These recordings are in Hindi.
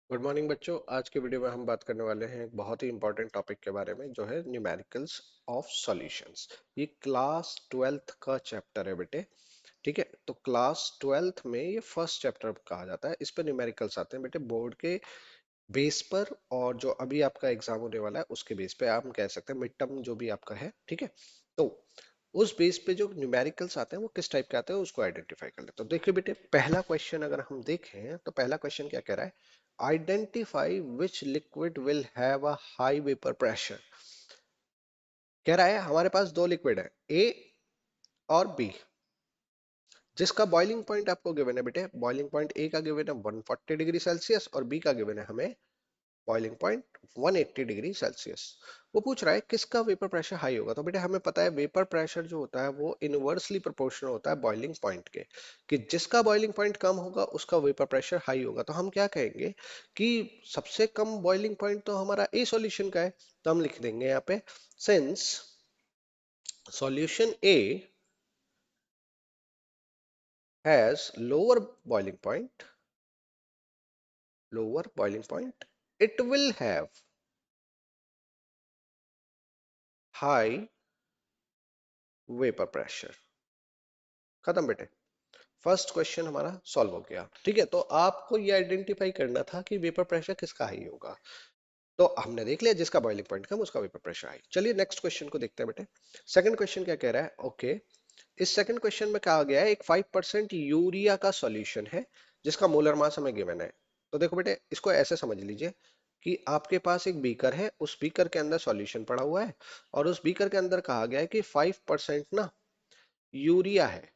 गुड मॉर्निंग बच्चों। आज के वीडियो में हम बात करने वाले हैं एक बहुत ही इंपॉर्टेंट टॉपिक के बारे में जो है न्यूमेरिकल्स ऑफ सॉल्यूशंस। ये क्लास ट्वेल्थ का चैप्टर है बेटे। ठीक है, तो क्लास ट्वेल्थ में ये फर्स्ट चैप्टर कहा जाता है। इस पर न्यूमेरिकल्स आते हैं बेटे बोर्ड के बेस पर, और जो अभी आपका एग्जाम होने वाला है उसके बेस पे आप कह सकते हैं मिड टर्म जो भी आपका है। ठीक है, तो उस बेस पे जो न्यूमेरिकल्स आते हैं वो किस टाइप के आते हैं उसको आइडेंटिफाई कर लेते हैं। तो देखिए बेटे, पहला क्वेश्चन अगर हम देखें तो पहला क्वेश्चन क्या कह रहा है, identify which liquid will have a high vapour pressure. कह रहा है हमारे पास दो लिक्विड है, ए और बी, जिसका बॉइलिंग पॉइंट आपको गिवन है बेटे। बॉइलिंग पॉइंट ए का गिवन है 140 डिग्री सेल्सियस और बी का गिवन है हमें बॉइलिंग पॉइंट 180 डिग्री सेल्सियस। वो पूछ रहा है किसका वेपर प्रेशर हाई होगा। तो बेटा हमें पता है वेपर प्रेशर जो होता है वो इनवर्सली प्रोपोर्शनल होता है बॉइलिंग पॉइंट के, कि जिसका बॉइलिंग पॉइंट कम होगा उसका वेपर प्रेशर हाई होगा। तो हम क्या कहेंगे कि सबसे कम बॉइलिंग पॉइंट तो हमारा ए सॉल्यूशन का है, तो हम लिख देंगे यहाँ पे since solution A has lower boiling point, it will have high vapour pressure. खत्म बेटे, फर्स्ट क्वेश्चन हमारा सॉल्व हो गया। ठीक है, तो आपको ये आइडेंटिफाई करना था कि वेपर प्रेशर किसका हाई होगा। तो हमने देख लिया जिसका बॉइलिंग पॉइंट कम उसका वेपर प्रेशर हाई। चलिए नेक्स्ट क्वेश्चन को देखते हैं बेटे। सेकंड क्वेश्चन क्या कह रहा है, ओके। इस सेकंड क्वेश्चन में कहा गया है एक 5% यूरिया का सॉल्यूशन है जिसका मोलर मास हमें गिवन है। तो देखो बेटे, इसको ऐसे समझ लीजिए कि आपके पास एक बीकर है, उस बीकर के अंदर सॉल्यूशन पड़ा हुआ है और उस बीकर के अंदर कहा गया है कि 5% ना यूरिया है।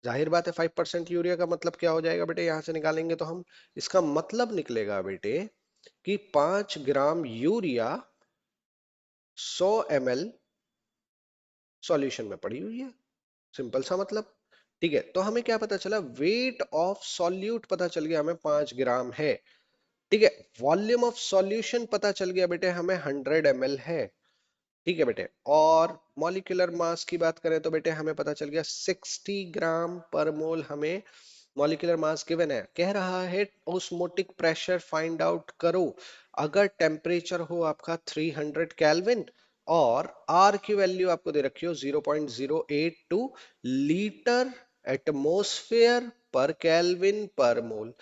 जाहिर बात है 5% यूरिया का मतलब क्या हो जाएगा बेटे, यहां से निकालेंगे तो हम, इसका मतलब निकलेगा बेटे कि 5 ग्राम यूरिया 100 ml सॉल्यूशन में पड़ी हुई है। सिंपल सा मतलब। ठीक है, तो हमें क्या पता चला, वेट ऑफ सॉल्यूट पता चल गया हमें 5 ग्राम है। ठीक है, वॉल्यूम ऑफ सॉल्यूशन पता चल गया बेटे हमें 100 ml है। ठीक है बेटे, और मॉलिक्यूलर मास की बात करें तो बेटे हमें पता चल गया 60 ग्राम पर मोल हमें मॉलिक्यूलर मास गिवन है। कह रहा है ऑस्मोटिक प्रेशर फाइंड आउट करो अगर टेम्परेचर हो आपका 300 केल्विन और आर की वैल्यू आपको दे रखी हो 0.082 लीटर एटमॉस्फेयर पर केल्विन पर मोल।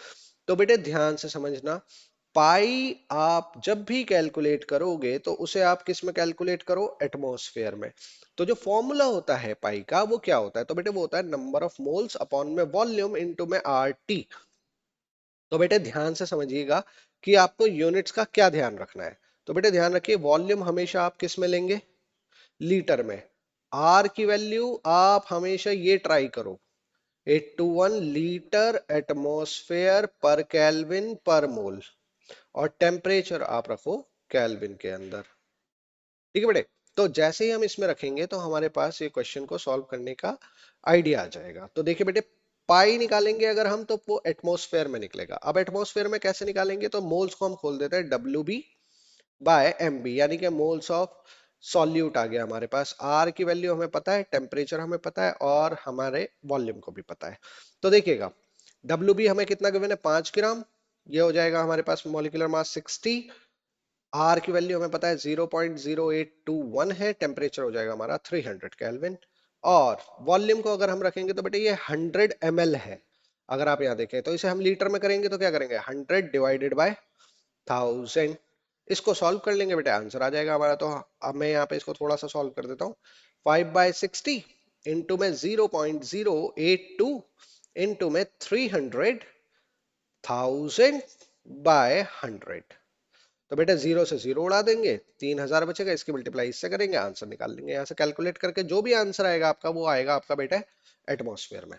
तो बेटे ध्यान से समझना, पाई आप जब भी कैलकुलेट करोगे तो उसे आप किस में कैलकुलेट करो, एटमॉस्फेयर में। तो जो फॉर्मूला होता है पाई का वो क्या होता है, तो बेटे वो होता है नंबर ऑफ मोल्स अपॉन में वॉल्यूम इनटू में आर टी। तो बेटे ध्यान से समझिएगा कि आपको यूनिट्स का क्या ध्यान रखना है। तो बेटे ध्यान रखिए, वॉल्यूम हमेशा आप किस में लेंगे, लीटर में। आर की वैल्यू आप हमेशा ये ट्राई करो, 821 लीटर एटमॉस्फेयर पर केल्विन पर मोल, और टेम्परेचर आप रखो केल्विन के अंदर। ठीक है बेटे, तो जैसे ही हम इसमें रखेंगे तो हमारे पास ये क्वेश्चन को सॉल्व करने का आइडिया आ जाएगा। तो देखिए बेटे, पाई निकालेंगे अगर हम तो वो एटमॉस्फेयर में निकलेगा। अब एटमॉस्फेयर में कैसे निकालेंगे, तो मोल्स को हम खोल देते हैं W B by M B, यानी कि मोल्स ऑफ सॉल्यूट आ गया हमारे पास। आर की वैल्यू हमें पता है, टेम्परेचर हमें पता है और हमारे वॉल्यूम को भी पता है। तो देखिएगा, डब्ल्यू बी हमें कितना गिवन है, 5 ग्राम। ये हो जाएगा हमारे पास मॉलिक्यूलर मास 60। आर की वैल्यू हमें पता है 0.0821 है, टेम्परेचर हो जाएगा हमारा 300 केल्विन। और वॉल्यूम को अगर हम रखेंगे तो बेटे ये 100 ml है। अगर आप यहाँ देखें तो इसे हम लीटर में करेंगे तो क्या करेंगे, 100 डिवाइडेड बाय 1000। इसको सॉल्व कर लेंगे बेटे, आंसर आ जाएगा हमारा। तो अब मैं यहाँ पे इसको थोड़ा सा सॉल्व कर देता हूँ। 5/60 इंटू में 0.082 इंटू में 300,000/100। तो बेटा जीरो से जीरो उड़ा देंगे, 3000 बचेगा, इसकी मल्टीप्लाई इससे करेंगे, आंसर निकाल लेंगे। यहाँ से कैलकुलेट करके जो भी आंसर आएगा आपका वो आएगा आपका बेटा एटमॉस्फेयर में।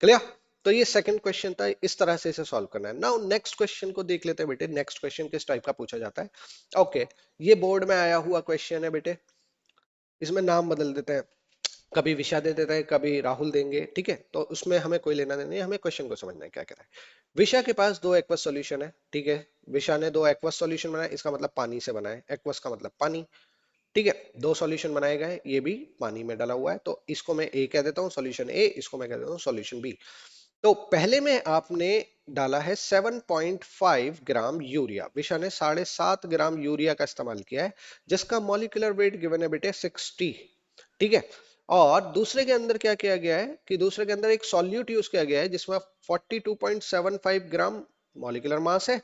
क्लियर। तो ये सेकंड क्वेश्चन था, इस तरह से इसे सॉल्व करना है। नाउ नेक्स्ट क्वेश्चन को देख लेते हैं बेटे। नेक्स्ट क्वेश्चन किस टाइप का पूछा जाता है, ओके। ये बोर्ड में आया हुआ क्वेश्चन है बेटे, इसमें नाम बदल देते हैं, कभी विशा दे देते हैं कभी राहुल देंगे। ठीक है, तो उसमें हमें कोई लेना देना नहीं, हमें क्वेश्चन को समझना है क्या कह रहा है। विशा के पास दो एक्वस सॉल्यूशन है। ठीक है, विशा ने दो एक्वस सॉल्यूशन बनाया, इसका मतलब पानी से बना है, एक्वस का मतलब पानी। ठीक है, दो सॉल्यूशन बनाए गए, ये भी पानी में डाला हुआ है, तो इसको मैं ए कह देता हूँ सॉल्यूशन ए, इसको मैं कह देता हूँ सॉल्यूशन बी। तो पहले में आपने डाला है 7.5 ग्राम यूरिया। विशा ने 7.5 ग्राम यूरिया का इस्तेमाल किया है, जिसका मॉलिक्यूलर वेट गिवन है बेटे 60। ठीक है। और दूसरे के अंदर क्या किया गया है कि दूसरे के अंदर एक सॉल्यूट यूज किया गया है जिसमें 42.75 ग्राम मॉलिक्यूलर मास है,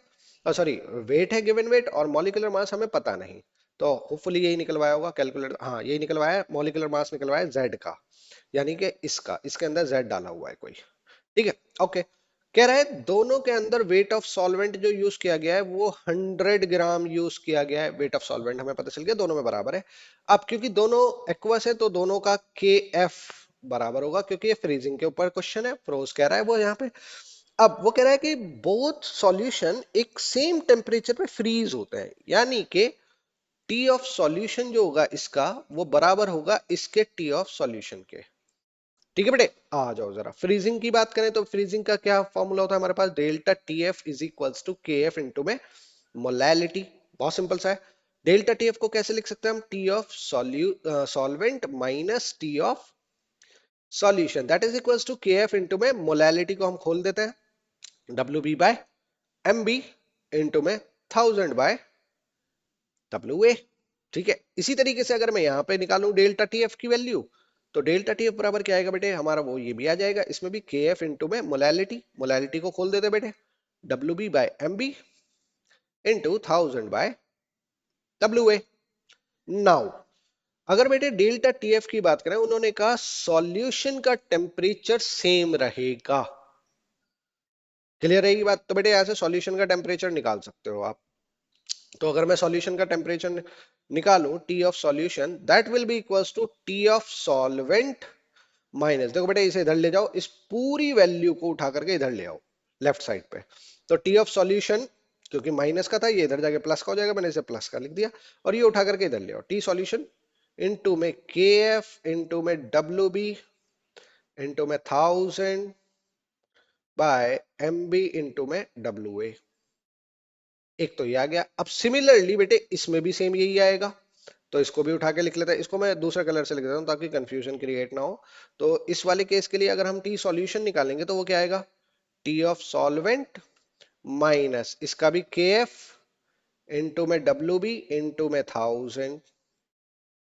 सॉरी वेट है, गिवन वेट, और मॉलिक्यूलर मास हमें पता नहीं। तो होपफुली यही निकलवाया होगा कैलकुलेटर, हाँ यही निकलवाया है, मॉलिक्यूलर मास निकलवाया जेड का, यानी कि इसका, इसके अंदर जेड डाला हुआ है कोई। ठीक है। ओके। कह रहा है दोनों के अंदर वेट ऑफ सॉल्वेंट जो यूज किया गया है वो 100 ग्राम यूज किया गया है। वेट ऑफ सॉल्वेंट हमें पता चल गया दोनों में बराबर है। अब क्योंकि दोनों एक्वस है तो दोनों का के एफ बराबर होगा, क्योंकि ये फ्रीजिंग के ऊपर क्वेश्चन है, फ्रोज कह रहा है वो यहाँ पे। अब वो कह रहा है कि बोथ सॉल्यूशन एक सेम टेम्परेचर पे फ्रीज होते हैं, यानी कि टी ऑफ सॉल्यूशन जो होगा इसका वो बराबर होगा इसके टी ऑफ सॉल्यूशन के। ठीक है बेटे, आ जाओ जरा फ्रीजिंग की बात करें तो फ्रीजिंग का क्या फॉर्मूला होता है हमारे पास, delta T F is equals to K F into में मोलैलिटी। बहुत सिंपल सा है। डेल्टा टी एफ को कैसे लिख सकते हैं हम, T of solvent minus T of solution that is equals to K F into में मोलैलिटी को हम खोल देते हैं W B by M B into में 1000 बाय डब्ल्यू ए। ठीक है। इसी तरीके से अगर मैं यहां पे निकालूं डेल्टा टी एफ की वैल्यू, तो डेल्टा टी एफ बराबर क्या आएगा बेटे हमारा, वो ये भी आ जाएगा, इसमें भी के एफ इंटू में मोलैलिटी, मोलैलिटी को खोल देते बेटे W B by M B into 1000 by W A. Now अगर बेटे डेल्टा टी एफ की बात करें, उन्होंने कहा सॉल्यूशन का टेम्परेचर सेम रहेगा। क्लियर रहेगी बात, तो बेटे यहां से सॉल्यूशन का टेम्परेचर निकाल सकते हो आप। तो अगर मैं सॉल्यूशन का टेम्परेचर निकालूं, T of solution that will be equals to T of solvent minus, देखो बेटा इसे इधर ले जाओ, इस पूरी वैल्यू को उठा करके इधर ले आओ लेफ्ट साइड पे। तो टी ऑफ सॉल्यूशन क्योंकि माइनस का था, ये इधर जाके प्लस का हो जाएगा, मैंने इसे प्लस का लिख दिया, और ये उठा करके इधर ले आओ, टी सॉल्यूशन इनटू में के एफ इंटू में डब्ल्यू बी इंटू में 1000 बाय एम बी इंटू में डब्ल्यू ए। एक तो ये आ गया। अब सिमिलरली बेटे इसमें भी सेम यही आएगा, तो इसको भी उठा के लिख लेते हैं। इसको मैं दूसरे कलर से लिख देता हूं ताकि कंफ्यूजन क्रिएट ना हो। तो इस वाले केस के लिए अगर हम टी सॉल्यूशन निकालेंगे तो वो क्या आएगा, टी ऑफ सॉल्वेंट माइनस इसका भी के एफ इंटू में डब्ल्यू बी इंटू में 1000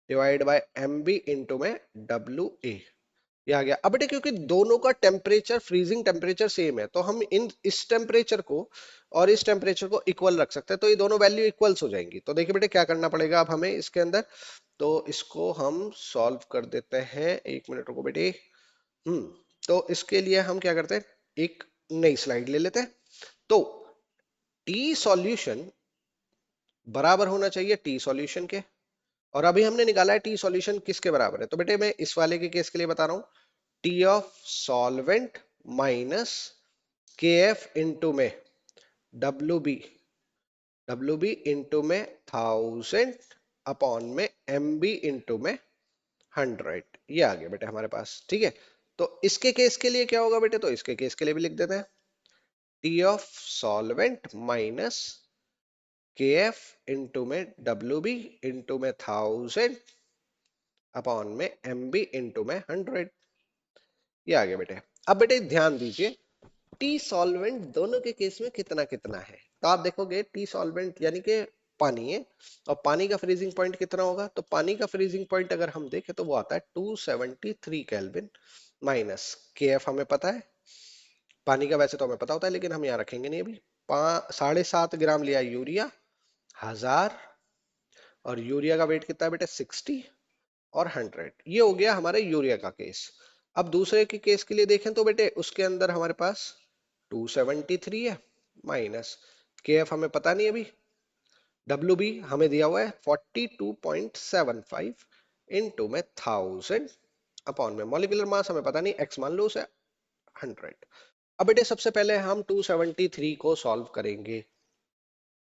divide by M B into में डब्ल्यू ए। ये आ गया। अब बेटे क्योंकि दोनों का टेम्परेचर फ्रीजिंग टेम्परेचर सेम है, तो हम इन इस टेम्परेचर को और इस टेम्परेचर को इक्वल रख सकते हैं, तो ये दोनों वैल्यू इक्वल्स हो जाएंगी। तो देखिए बेटे क्या करना पड़ेगा अब हमें इसके अंदर, तो इसको हम सॉल्व कर देते हैं। एक मिनट रुको बेटे। हम्म तो इसके लिए हम क्या करते हैं, एक नई स्लाइड ले लेते हैं। तो टी सॉल्यूशन बराबर होना चाहिए टी सॉल्यूशन के, और अभी हमने निकाला है टी सॉल्यूशन किसके बराबर है, तो बेटे मैं इस वाले के केस के लिए बता रहा हूं, टी ऑफ सॉल्वेंट माइनस के एफ इंटू में डब्ल्यू बी इंटू में 1000 अपॉन में एम बी इंटू में 100। ये आ गया बेटे हमारे पास। ठीक है। तो इसके केस के लिए क्या होगा बेटे, तो इसके केस के लिए भी लिख देते हैं, टी ऑफ सॉल्वेंट माइनस के एफ इंटू में डब्ल्यू बी इंटू में 1000 अपॉन में एम बी इंटू में 100। ये आ गया बेटे। अब बेटे ध्यान दीजिए, टी सॉल्वेंट दोनों के केस में कितना कितना है, तो आप देखोगे टी सॉल्वेंट यानी कि पानी है, और पानी का फ्रीजिंग पॉइंट कितना होगा, तो पानी का फ्रीजिंग पॉइंट अगर हम देखें तो वो आता है 273 केल्विन माइनस के एफ हमें पता है, पानी का वैसे तो हमें पता होता है लेकिन हम यहाँ रखेंगे नहीं अभी। 7.5 ग्राम लिया यूरिया 1000, और यूरिया का वेट कितना है बेटा 60 और 100। ये हो गया हमारे यूरिया का केस। अब दूसरे के केस के लिए देखें तो बेटे उसके अंदर हमारे पास 273 है माइनस के एफ हमें पता नहीं अभी, डब्ल्यू बी हमें दिया हुआ है 42.75 इंटू में 1000 अपॉन में मॉलिक्यूलर मास हमें पता नहीं, एक्स मान लो उसे 100। अब बेटे सबसे पहले हम 273 को सॉल्व करेंगे।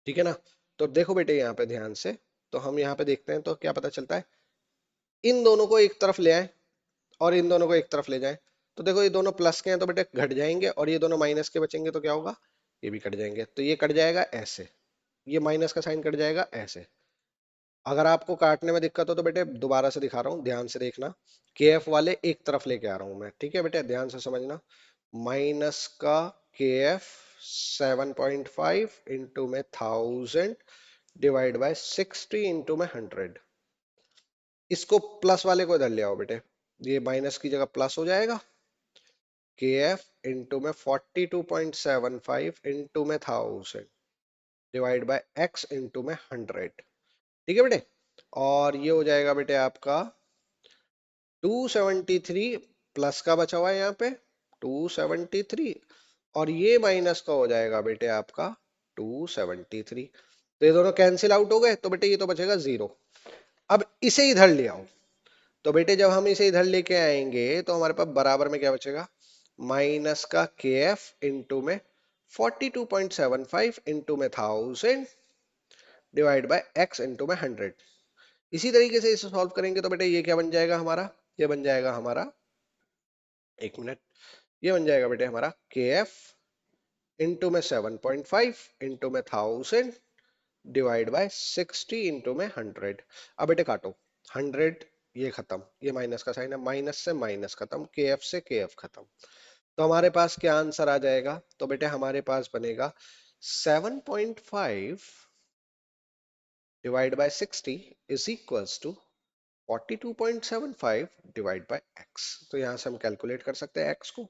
ठीक है ना। तो देखो बेटे यहाँ पे ध्यान से, तो हम यहाँ पे देखते हैं तो क्या पता चलता है, इन दोनों को एक तरफ ले आए और इन दोनों को एक तरफ ले जाएं, तो देखो ये दोनों प्लस के हैं तो बेटे घट जाएंगे, और ये दोनों माइनस के बचेंगे तो क्या होगा, ये भी कट जाएंगे, तो ये कट जाएगा ऐसे, ये माइनस का साइन कट जाएगा ऐसे। अगर आपको काटने में दिक्कत हो तो बेटे दोबारा से दिखा रहा हूँ, ध्यान से देखना, के एफ वाले एक तरफ लेके आ रहा हूं मैं, ठीक है बेटे ध्यान से समझना, माइनस का के एफ 7.5 इंटू में 1000 डिवाइड बाय 60 इंटू में 100। इसको प्लस वाले को इधर ले आओ बेटे, ये माइनस की जगह प्लस हो जाएगा। के एफ इंटू में 42.75 इंटू में 1000 डिवाइड बाय एक्स इंटू में 100। ठीक है बेटे, और ये हो जाएगा बेटे आपका 273 प्लस का बचा हुआ है यहाँ पे 273, और ये माइनस का हो जाएगा बेटे आपका 273। तो ये दोनों कैंसिल आउट हो गए, तो बेटे ये तो बचेगा 0। अब इसे इधर ले आओ, तो बेटे जब हम इसे इधर लेके आएंगे तो हमारे पास बराबर में क्या बचेगा, माइनस का के एफ इंटू में 42.75 इंटू में 1000 डिवाइड बाय एक्स इंटू में 100। इसी तरीके से इसे सॉल्व करेंगे तो बेटे ये क्या बन जाएगा हमारा, ये बन जाएगा हमारा, एक मिनट, ये बन जाएगा बेटे हमारा के एफ इंटू में 7.5 इंटू में 1000 डिवाइड बाय 60 इंटू में 100। अब बेटे काटो, 100 ये खत्म, ये माइनस का साइन है, माइनस से माइनस खत्म, के एफ से के एफ खत्म। तो हमारे पास क्या आंसर आ जाएगा, तो बेटे हमारे पास बनेगा 7.5 divide by 60 is equals to 42.75 divide by x। तो यहां से हम कैलकुलेट कर सकते हैं x को,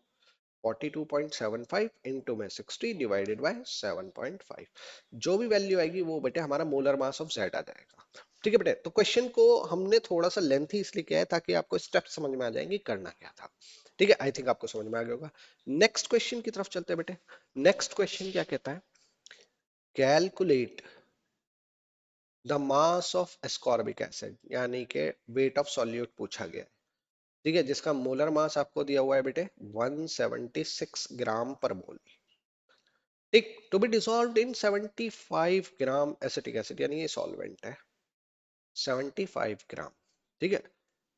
42.75 इंटू में 60 डिवाइडेड बाय 7.5। जो भी वैल्यू आएगी वो बेटे हमारा मोलर मास ऑफ Z आ जाएगा। ठीक है बेटे, तो क्वेश्चन को हमने थोड़ा सा लेंथी इसलिए किया है ताकि आपको स्टेप समझ में आ जाएंगे करना क्या था। ठीक है, आई थिंक आपको समझ में आ गया होगा। नेक्स्ट क्वेश्चन की तरफ चलते हैं बेटे। नेक्स्ट क्वेश्चन क्या कहता है, calculate the mass of ascorbic acid, यानी कि वेट ऑफ सॉल्यूट पूछा गया है। ठीक है, जिसका मोलर मास आपको दिया हुआ है बेटे 176 ग्राम पर मोल। ठीक, to be dissolved in 75 gram acetic acid, यानी ये सॉल्वेंट है 75 ग्राम। ठीक है,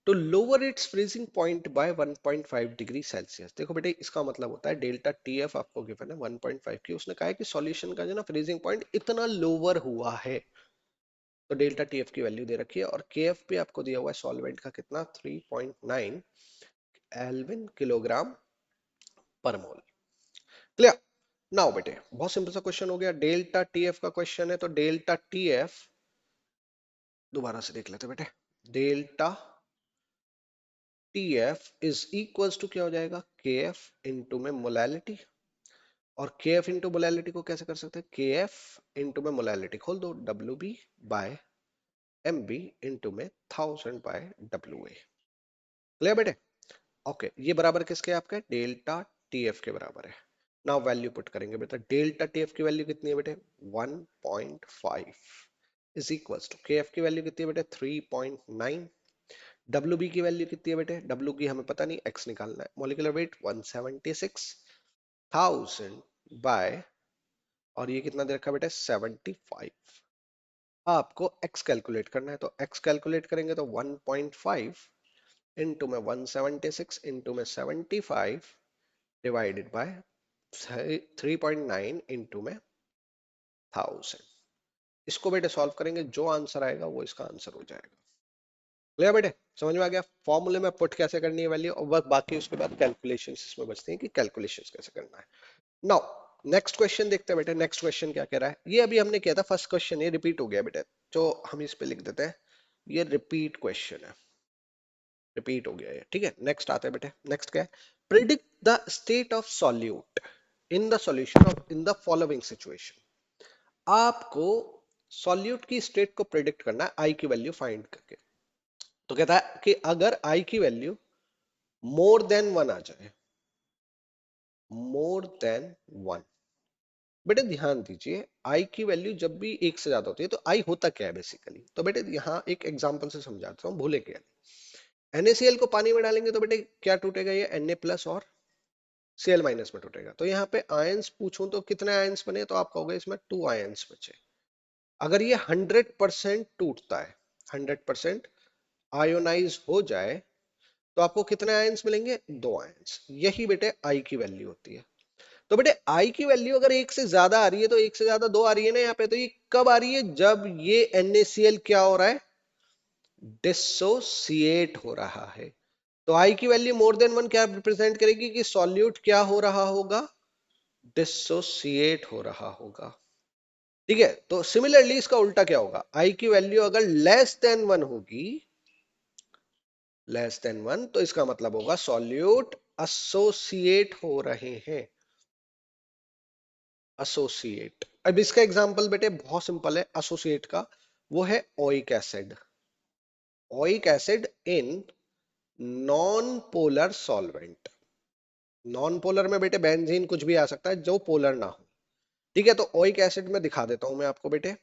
तो lower its freezing point by 1.5 degree Celsius. देखो बेटे इसका मतलब होता है डेल्टा टीएफ आपको गिवन है 1.5 की, उसने कहा है कि सॉल्यूशन का जो ना फ्रीजिंग पॉइंट इतना लोअर हुआ है, तो डेल्टा टीएफ की वैल्यू दे रखी है, और केएफ भी आपको दिया हुआ है सॉल्वेंट का कितना 3.9 एल्विन किलोग्राम पर मोल। क्लियर। नाउ बेटे बहुत सिंपल सा क्वेश्चन हो गया, डेल्टा टीएफ का क्वेश्चन है, तो डेल्टा टीएफ दोबारा से देख लेते बेटे। Delta TF is equals to क्या हो जाएगा, केएफ इंटू में मोलैलिटी, और केएफ इंटू मोलैलिटी को कैसे कर सकते हैं, केएफ इंटू में मोलैलिटी खोल दो W B by M B into में 1000 बाय डब्ल्यू ए। क्लियर बेटे, ओके, ये बराबर किसके आपके, डेल्टा टीएफ के बराबर है। नाउ वैल्यू पुट करेंगे बेटा, डेल्टा टीएफ की वैल्यू कितनी है बेटे 1.5 इज इक्वल्स टू केएफ की वैल्यू कितनी है बेटे 3.9, डब्ल्यू बी की वैल्यू कितनी है बेटे, डब्ल्यू की हमें पता नहीं, एक्स निकालना है, मॉलिक्यूलर वेट 176,000 बाय, और ये कितना दे रखा बेटे 75। आपको x कैलकुलेट करना है, तो x कैलकुलेट करेंगे तो 1.5 इंटू में 176 इंटू में 75 डिवाइडेड बाय 3.9 इंटू में 1000। इसको बेटे सॉल्व करेंगे, जो आंसर आएगा वो इसका आंसर हो जाएगा। क्लियर बेटे, समझ में आ गया फॉर्मूले में पुट कैसे करनी है वैल्यू, और बस बाकी उसके बाद कैलकुलेशंस इसमें बचते हैं कि कैलकुलेशंस कैसे करना है। नाउ नेक्स्ट क्वेश्चन देखते हैं बेटे। नेक्स्ट क्वेश्चन क्या कह रहा है, ये अभी हमने किया था फर्स्ट क्वेश्चन, ये रिपीट हो गया बेटे, तो हम इस पे लिख देते हैं ये रिपीट क्वेश्चन है, रिपीट हो गया है। ठीक है, नेक्स्ट आते हैं बेटे। नेक्स्ट क्या है, predict the state of solute in the solution of in the following situation. आपको सॉल्यूट की स्टेट को प्रिडिक्ट करना है आई की वैल्यू फाइंड करके। तो कहता है कि अगर आई की वैल्यू मोर देन 1 आ जाए, मोर देन 1, बेटे ध्यान दीजिए आई की वैल्यू जब भी एक से ज्यादा होती है तो आई होता क्या है बेसिकली, तो बेटे यहाँ एक एग्जांपल से समझाता हूँ, भूले क्या। NaCl को पानी में डालेंगे तो बेटे क्या टूटेगा, ये Na प्लस और Cl माइनस में टूटेगा। तो यहाँ पे आयंस पूछूं तो कितने आयंस बने, तो आप कहोगे इसमें 2 आयंस बचे। अगर ये 100% टूटता है, 100% आयोनाइज हो जाए, तो आपको कितने आयंस मिलेंगे, 2 आयंस। यही बेटे आई की वैल्यू होती है। तो बेटे आई की वैल्यू अगर एक से ज्यादा आ रही है, तो एक से ज्यादा 2 आ रही है ना यहाँ पे, तो ये कब आ रही है, जब ये NaCl क्या हो रहा है, डिसोसिएट हो रहा है। तो आई की वैल्यू मोर देन 1 क्या रिप्रेजेंट करेगी कि सॉल्यूट क्या हो रहा होगा, डिसोसिएट हो रहा होगा। ठीक है, तो सिमिलरली इसका उल्टा क्या होगा, आई की वैल्यू अगर लेस देन 1 होगी, लेस देन 1, तो इसका मतलब होगा सॉल्यूट एसोसिएट हो रहे हैं। एसोसिएट, अब इसका एग्जांपल बेटे बहुत सिंपल है एसोसिएट का, वो है oic acid. Oic acid in non polar solvent. Non polar में बेटे बेंजीन कुछ भी आ सकता है जो पोलर ना हो। ठीक है, तो ओइक एसिड में दिखा देता हूं मैं आपको बेटे,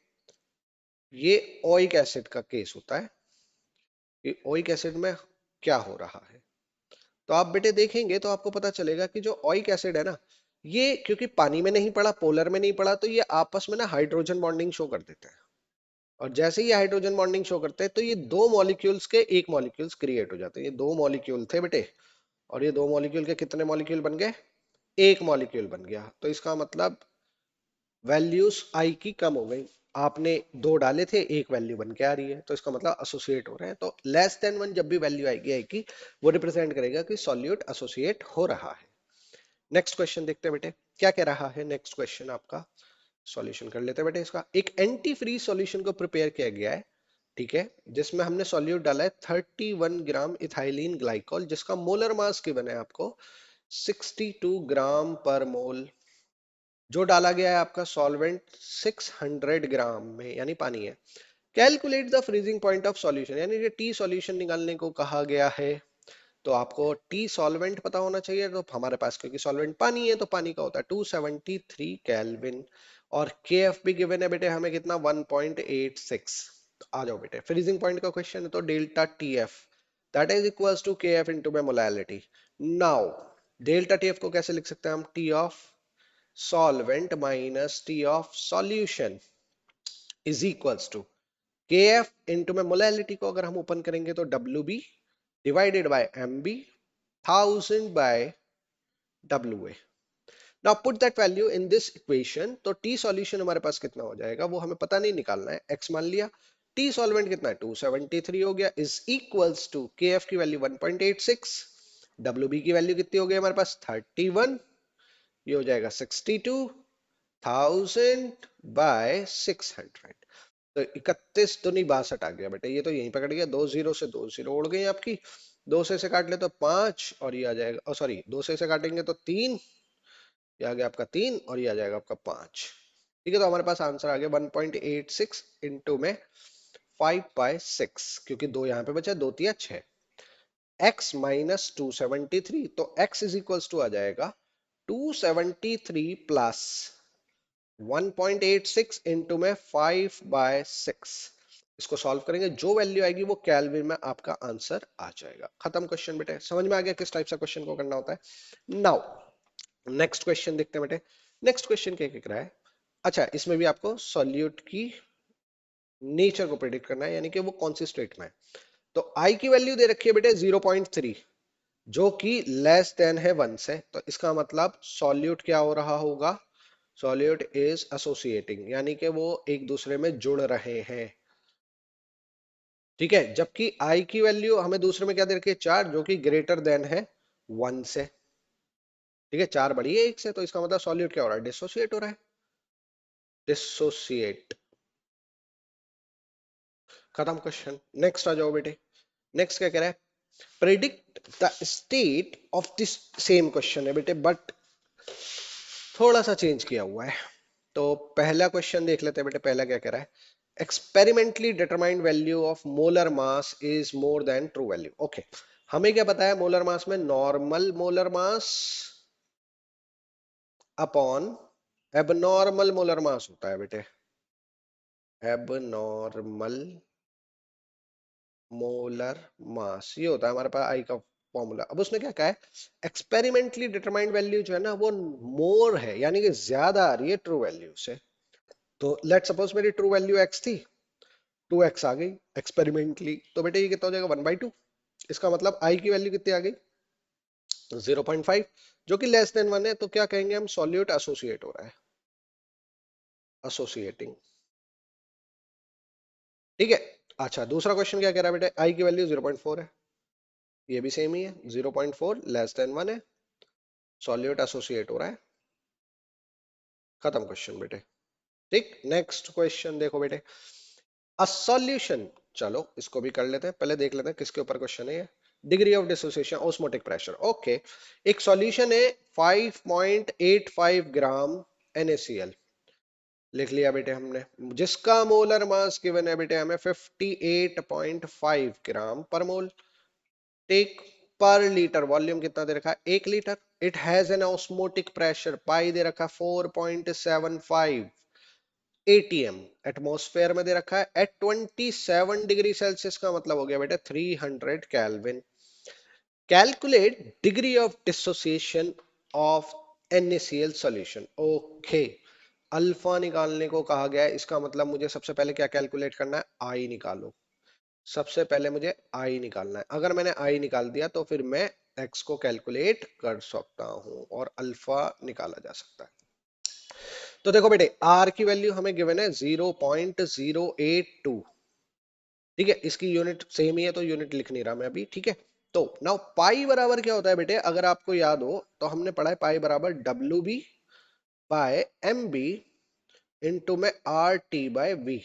ये ओइक एसिड का केस होता है कि ओइक एसिड में क्या हो रहा है। तो आप बेटे देखेंगे तो आपको पता चलेगा कि जो ओइक एसिड है ना, ये क्योंकि पानी में नहीं पड़ा, पोलर में नहीं पड़ा, तो ये आपस में ना हाइड्रोजन बॉन्डिंग शो कर देते हैं। और जैसे ही ये हाइड्रोजन बॉन्डिंग शो करते हैं तो ये दो मॉलिक्यूल्स के एक मॉलिक्यूल्स क्रिएट हो जाते हैं। ये दो मॉलिक्यूल थे बेटे, और ये दो मॉलिक्यूल के कितने मॉलिक्यूल बन गए, एक मॉलिक्यूल बन गया। तो इसका मतलब वैल्यूज आई की कम हो गई, आपने दो डाले थे, एक वैल्यू बन के आ रही है, तो इसका मतलब एसोसिएट हो रहे हैं। तो लेस देन 1 जब भी वैल्यू आएगी आई की, वो रिप्रेजेंट करेगा कि सॉल्यूट एसोसिएट हो रहा है। नेक्स्ट क्वेश्चन देखते हैं बेटे, क्या कह रहा है नेक्स्ट क्वेश्चन आपका, सॉल्यूशन कर लेते हैं बेटे इसका। एक एंटी फ्रीज सॉल्यूशन को प्रिपेयर किया गया है, ठीक है, जिसमें हमने सॉल्यूट डाला है 31 ग्राम इथाइलिन ग्लाइकोल, जिसका मोलर मास गिवन है आपको 62 ग्राम पर मोल। जो डाला गया है आपका सॉल्वेंट 600 ग्राम में, यानी पानी है। Calculate the freezing point of solution, यानी ये टी सॉल्यूशन निकालने को कहा गया है। तो आपको टी सॉल्वेंट पता होना चाहिए, तो हमारे पास क्योंकि सॉल्वेंट पानी है तो पानी का होता है 273 केल्विन, और के एफ भी गिवन है बेटे हमें कितना 1.86। तो आ जाओ बेटे, फ्रीजिंग पॉइंट का क्वेश्चन है तो delta T F that is equals to K F into में molality. Now delta T F को कैसे लिख सकते हैं हम, T of solvent minus T of solution is equals to K F into में मोलैलिटी को अगर हम ओपन करेंगे तो W B divided by M B 1000 by WA. Now put that value in this equation, तो T solution हमारे पास कितना हो जाएगा वो हमें पता नहीं, निकालना है। X मान लिया, T solvent कितना है 273 हो गया, is equals to KF की वैल्यू 1.86, WB की वैल्यू कितनी हो गई हमारे पास 31, ये हो जाएगा 62,000 by 600। तो 31 तो नहीं 62 आ गया बेटा, ये तो यहीं पकड़ गया, दो जीरो से दो जीरो उड़ गई आपकी, दो से काट ले तो 5 और ये आ जाएगा, सॉरी दो से काटेंगे तो 3, ये आ गया आपका 3 और ये आ जाएगा आपका 5। ठीक है, तो हमारे पास आंसर आ गया 1.86 इंटू में 5/6, क्योंकि दो यहाँ पे बचा, दो तिया 6, x माइनस 273, तो x इज इक्वल्स टू आ जाएगा 273 प्लस 1.86 इंटू में 5/6। इसको सॉल्व करेंगे, जो वैल्यू आएगी वो केल्विन में आपका आंसर आ जाएगा। खत्म क्वेश्चन बेटे, समझ में आ गया किस टाइप से क्वेश्चन को करना होता है। नाउ नेक्स्ट क्वेश्चन देखते हैं बेटे, नेक्स्ट क्वेश्चन क्या कह रहा है। अच्छा, इसमें भी आपको सॉल्यूट की नेचर को प्रेडिक्ट करना है, यानी कि वो कौन सी स्टेट में है। तो आई की वैल्यू दे रखी है बेटे 0.3, जो कि लेस देन है 1 से, तो इसका मतलब सॉल्यूट क्या हो रहा होगा, सॉल्यूट इज एसोसिएटिंग, यानी कि वो एक दूसरे में जुड़ रहे हैं। ठीक है, जबकि आई की वैल्यू हमें दूसरे में क्या दे रखी है 4, जो कि ग्रेटर देन है 1 से। ठीक है, 4 बड़ी है 1 से, तो इसका मतलब सॉल्यूट क्या हो रहा है, डिसोसिएट हो रहा है, डिसोसिएट। खत्म क्वेश्चन, नेक्स्ट आ जाओ बेटे। नेक्स्ट क्या कह रहा है, predict the state of this, same question है बेटे बट थोड़ा सा चेंज किया हुआ है। तो पहला क्वेश्चन देख लेते हैं बेटे, पहला क्या कह रहा है, experimentally determined value of molar mass is more than true value. Okay, हमें क्या पता है, मोलर मास में normal molar mass upon abnormal molar mass होता है बेटे, एबनॉर्मल मोलर मास, ये होता है हमारे पास आई का फॉर्मूला। अब उसने क्या कहा है, एक्सपेरिमेंटली डिटरमाइंड वैल्यू जो है ना वो मोर है, यानी कि ज्यादा आ रही है ट्रू वैल्यू से। तो लेट सपोज मेरी ट्रू वैल्यू x थी, 2x आ गई एक्सपेरिमेंटली, तो बेटे ये कितना हो जाएगा 1/2। इसका मतलब आई की वैल्यू कितनी आ गई 0.5, जो कि लेस देन 1 है, तो क्या कहेंगे हम, सॉल्यूट एसोसिएट हो रहा है, एसोसिएटिंग। ठीक है, अच्छा दूसरा क्वेश्चन क्या कह रहा है बेटे, आई की वैल्यू 0.4 है, ये भी सेम ही है, 0.4 लेस देन 1 है, सॉल्यूट एसोसिएट हो रहा है। खत्म क्वेश्चन बेटे। ठीक, नेक्स्ट क्वेश्चन देखो बेटे, अ सॉल्यूशन, चलो इसको भी कर लेते हैं, पहले देख लेते हैं किसके ऊपर क्वेश्चन है ये। Degree of dissociation osmotic pressure, okay. एक सॉल्यूशन है 5.85 ग्राम NaCl, लिख लिया बेटे हमने, जिसका मोलर मास गिवन है बेटे हमें 58.5 ग्राम पर mole. Take, per litre volume कितना दे रखा है, 1 litre. It has an osmotic pressure, pi दे रखा है 4.75 ATM, एटमॉस्फेयर में दे रखा है एट 27 डिग्री सेल्सियस, का मतलब हो गया बेटा 300 kelvin. Calculate degree of dissociation of NaCl solution, okay. Alpha निकालने को कहा गया है, इसका मतलब मुझे सबसे पहले क्या कैलकुलेट करना है, आई निकालो। सबसे पहले मुझे आई निकालना है, अगर मैंने आई निकाल दिया तो फिर मैं एक्स को कैलकुलेट कर सकता हूं और अल्फा निकाला जा सकता है। तो देखो बेटे, आर की वैल्यू हमें गिवन है 0.082, ठीक है, इसकी यूनिट सेम ही है तो यूनिट लिख नहीं रहा मैं अभी, ठीक है। तो नाउ पाई बराबर क्या होता है बेटे, अगर आपको याद हो तो हमने पढ़ा है पाई बराबर WB बाय MB इंटू में RT/V।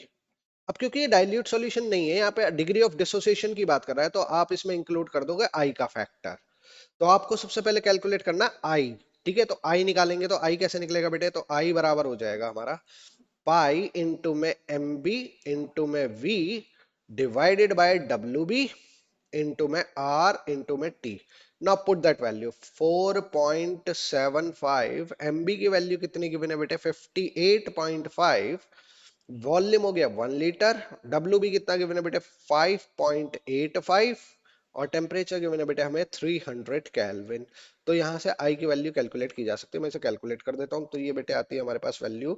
अब क्योंकि ये डाइल्यूट सॉल्यूशन नहीं है, यहाँ पे डिग्री ऑफ डिसोसिएशन की बात कर रहा है, तो आप इसमें इंक्लूड कर दोगे आई का फैक्टर। तो आपको सबसे पहले कैलकुलेट करना आई, ठीक है। तो आई निकालेंगे, तो आई कैसे निकलेगा बेटे, तो आई बराबर हो जाएगा हमारा पाई इंटू में MB इंटू में V divided by WB into में R इंटू में T। Now put that value 4.75, MB की वैल्यू कितनी गिवन है बेटे 58.5, वॉल्यूम हो गया 1 लीटर, WB कितना गिवन है बेटे 5.85, और टेम्परेचर गिवन है बेटे हमें 300 केल्विन। तो यहाँ से आई की वैल्यू कैलकुलेट की जा सकती है, मैं इसे कैलकुलेट कर देता हूँ। तो ये बेटे आती है हमारे पास वैल्यू,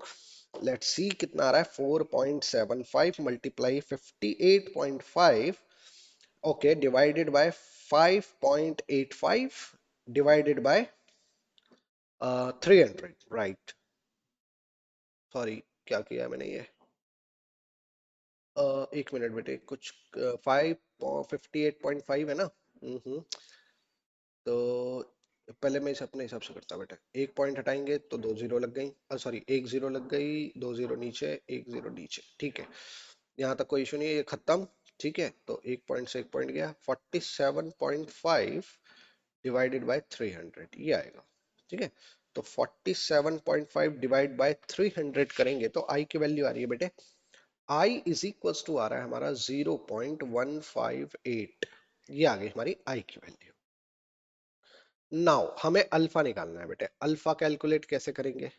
लेट्स सी कितना आ रहा है, 4.75 multiply 58.5, okay, divided by 5.85 divided by 300, right. Sorry, क्या किया मैंने ये, एक मिनट बेटे, कुछ 58.5 है ना। हम्म। तो पहले मैं इसे अपने हिसाब से करता बेटा, एक पॉइंट हटाएंगे तो 2 जीरो लग गई, सॉरी 1 जीरो लग गई, 2 जीरो नीचे, 1 जीरो नीचे, ठीक है। यहाँ तक कोई इशू नहीं है, ये खत्म, ठीक है। तो एक पॉइंट से एक पॉइंट गया, 47.5 डिवाइडेड बाय 300 ये आएगा, ठीक है। तो 47.5 डिवाइड बाय 300 करेंगे तो आई की वैल्यू आ रही है बेटे, आई इज इक्वल टू आ रहा है हमारा 0.158, ये आ गई हमारी आई की वैल्यू। नाउ हमें अल्फा निकालना है बेटे, अल्फा कैलकुलेट कैसे करेंगे,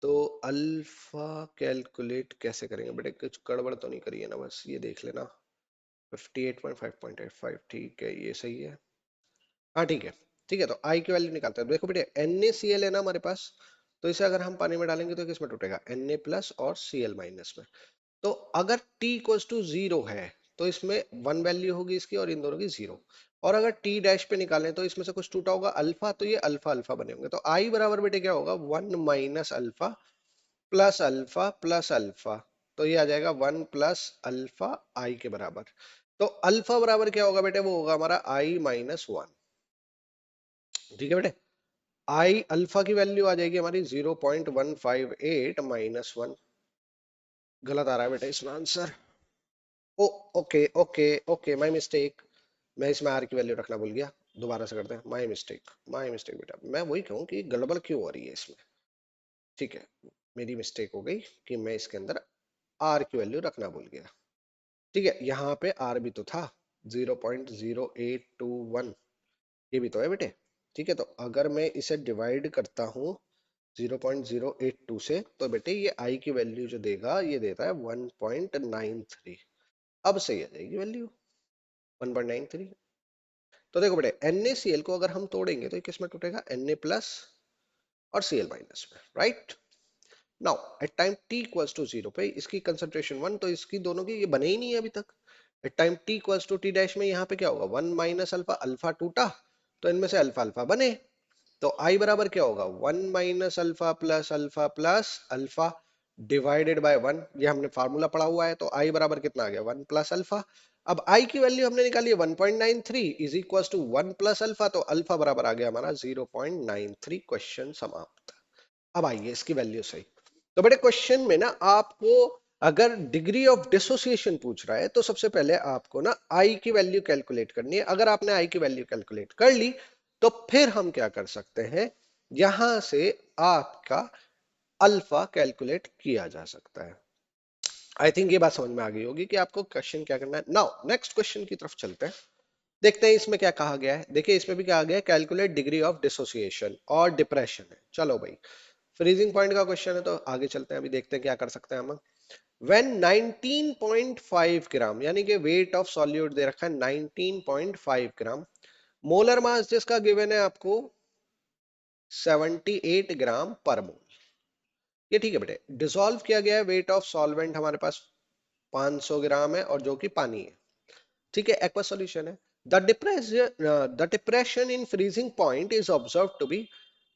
तो अल्फा कैलकुलेट कैसे करेंगे बेटे, कुछ गड़बड़ तो नहीं करी है ना, बस ये देख लेना। 58.5.85, ठीक है, ये सही है, हाँ ठीक है। ठीक है, तो आई की वैल्यू निकालते हैं, देखो बेटे NaCl है ना हमारे पास, तो इसे अगर हम पानी में डालेंगे तो किसमें टूटेगा, Na प्लस और Cl माइनस में। तो अगर t इक्वल्स टू 0 है तो इसमें 1 वैल्यू होगी इसकी और इन दोनों की 0, और अगर t डैश पे निकालें तो इसमें से कुछ टूटा होगा अल्फा, तो ये अल्फा अल्फा बने होंगे। तो i बराबर बेटे क्या होगा, 1 minus alpha plus alpha plus alpha, तो ये आ जाएगा 1 प्लस अल्फा i के बराबर। तो अल्फा बराबर क्या होगा बेटे, वो होगा हमारा i-1, ठीक है बेटे। आई अल्फा की वैल्यू आ जाएगी हमारी 0.158 -1, गलत आ रहा है बेटा इसमें answer. Oh, okay okay okay, my mistake, मैं इसमें आर की वैल्यू रखना भूल गया, दोबारा से करते हैं, माय मिस्टेक, माय मिस्टेक बेटा, मैं वही कहूँ कि गड़बड़ क्यों हो रही है इसमें, ठीक है, मेरी मिस्टेक हो गई कि मैं इसके अंदर आर की वैल्यू रखना भूल गया, ठीक है। यहाँ पे आर भी तो था 0.0821, ये भी तो है बेटे, ठीक है। तो अगर मैं इसे डिवाइड करता हूँ 0.082 से, तो बेटे ये आई की वैल्यू जो देगा ये देता है 1.93, अब सही आ जाएगी वैल्यू 1.93। तो देखो बेटे NaCl को अगर हम तोड़ेंगे तो ये किस में टूटेगा, Na प्लस और Cl माइनस में, right. Now at time t equals to 0 पे इसकी कंसंट्रेशन 1, तो इसकी दोनों की ये बने ही नहीं है अभी तक। At time t equals to t dash में यहाँ पे क्या होगा, 1 माइनस अल्फा, अल्फा टूटा तो इनमें से अल्फा अल्फा बने, तो आई बराबर क्या होगा, 1 minus alpha plus alpha divided by 1, ये हमने फार्मूला पढ़ा हुआ है। तो आई बराबर कितना आ गया, 1 प्लस अल्फा। अब आई की वैल्यू हमने निकाली है 1.93 is equal to 1 plus alpha, तो अल्फा बराबर आ गया हमारा 0.93, क्वेश्चन समाप्त। अब आइए इसकी वैल्यू सही। तो बेटे क्वेश्चन में ना आपको अगर डिग्री ऑफ डिसोसिएशन पूछ रहा है तो सबसे पहले आपको ना आई की वैल्यू कैलकुलेट करनी है। अगर आपने आई की वैल्यू कैलकुलेट कर ली तो फिर हम क्या कर सकते हैं, यहां से आपका अल्फा कैलकुलेट किया जा सकता है। आई थिंक ये बात समझ में आ गई होगी कि आपको क्वेश्चन क्या करना है। नाउ नेक्स्ट क्वेश्चन की तरफ चलते हैं, देखते हैं इसमें क्या कहा गया है। देखिए इसमें भी कहा गया है कैलकुलेट डिग्री ऑफ डिसोसिएशन और डिप्रेशन है। चलो भाई फ्रीजिंग पॉइंट का क्वेश्चन है तो आगे चलते हैं, अभी देखते हैं क्या कर सकते हैं हम। व्हेन 19.5 ग्राम यानी कि वेट ऑफ सॉल्यूट दे रखा है 19.5 ग्राम, मोलर मास जिसका गिवन है आपको 78 ग्राम पर मोल। ये ठीक है बेटे, डिसॉल्व किया गया है, वेट ऑफ सॉल्वेंट हमारे पास 500 ग्राम है और जो कि पानी है। ठीक है, एक्वा सॉल्यूशन है। The depression in freezing point is observe to be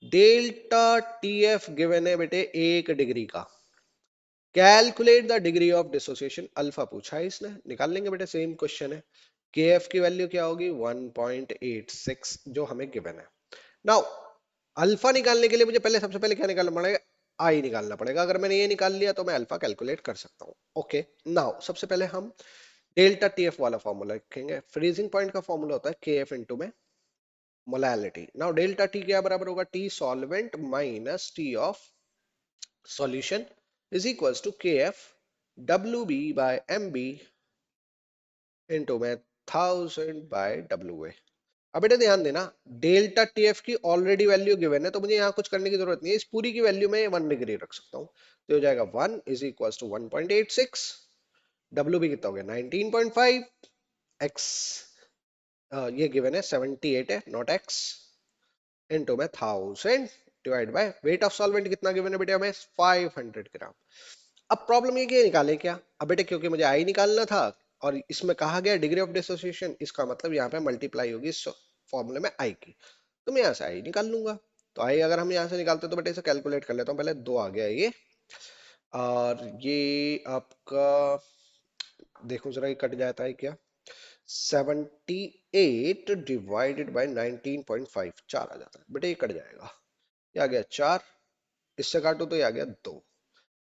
delta TF given है बेटे 1 डिग्री का। Calculate the degree of dissociation, alpha पूछा है इसने, निकाल लेंगे बेटे, सेम क्वेश्चन है। के एफ की वैल्यू क्या होगी 1.86 जो हमें गिवन है। नाउ अल्फा निकालने के लिए मुझे पहले सबसे पहले क्या निकालना पड़ेगा, आई निकालना पड़ेगा। अगर मैंने ये निकाल लिया तो मैं अल्फा कैलकुलेट कर सकता हूँ। ओके, नाउ सबसे पहले हम डेल्टा टीएफ वाला फॉर्मूला रखेंगे। फ्रीजिंग पॉइंट का फॉर्मूला होता है के एफ इंटू में मोलैलिटी। नाउ डेल्टा टी क्या बराबर होगा, T solvent minus T of solution is equals to K F W B by M B into में 1000 बाय डब्ल्यू ए। अब बेटा ध्यान देना, डेल्टा टीएफ की ऑलरेडी वैल्यू गिवन है तो मुझे यहाँ कुछ करने की जरूरत नहीं है, इस पूरी की वैल्यू में 1 डिग्री रख सकता हूँ। तो हो जाएगा 1 is equal to 1.86, W B कितना हो गया 19.5, एक्स ये गिवन है 78 है नॉट एक्स, इनटू में 1000 divide by weight of solvent कितना गिवन है बेटे हमें 500 ग्राम। अब प्रॉब्लम ये कि निकाले क्या, अब बेटे क्योंकि मुझे आई निकालना था और इसमें कहा गया डिग्री ऑफ डिसोसिएशन, इसका मतलब यहाँ पे मल्टीप्लाई होगी इस फॉर्मूले में आई की, तो मैं यहाँ से आई निकाल लूंगा। तो आई अगर हम यहाँ से निकालते तो बेटे इसे कैलकुलेट कर लेता हूँ, पहले 2 आ गया ये, और ये आपका देखो जरा ये कट जाता है क्या, 78 डिवाइडेड बाय 19.5 4 आ जाता है बेटे, ये कट जाएगा, ये आ गया 4, इससे काटो तो ये आ गया 2।